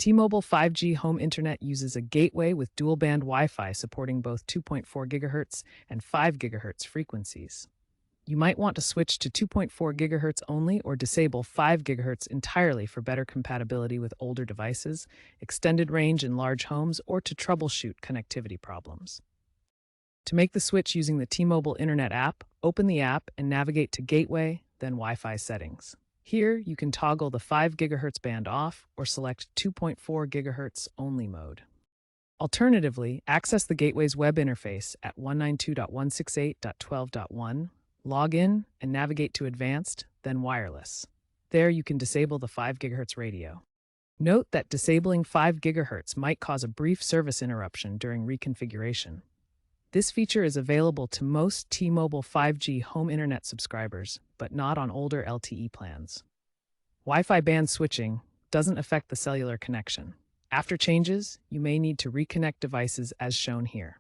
T-Mobile 5G home internet uses a gateway with dual-band Wi-Fi supporting both 2.4 GHz and 5 GHz frequencies. You might want to switch to 2.4 GHz only or disable 5 GHz entirely for better compatibility with older devices, extended range in large homes, or to troubleshoot connectivity problems. To make the switch using the T-Mobile Internet app, open the app and navigate to Gateway, then Wi-Fi settings. Here, you can toggle the 5 GHz band off or select 2.4 GHz only mode. Alternatively, access the gateway's web interface at 192.168.12.1, log in, and navigate to Advanced, then Wireless. There, you can disable the 5 GHz radio. Note that disabling 5 GHz might cause a brief service interruption during reconfiguration. This feature is available to most T-Mobile 5G home internet subscribers, but not on older LTE plans. Wi-Fi band switching doesn't affect the cellular connection. After changes, you may need to reconnect devices as shown here.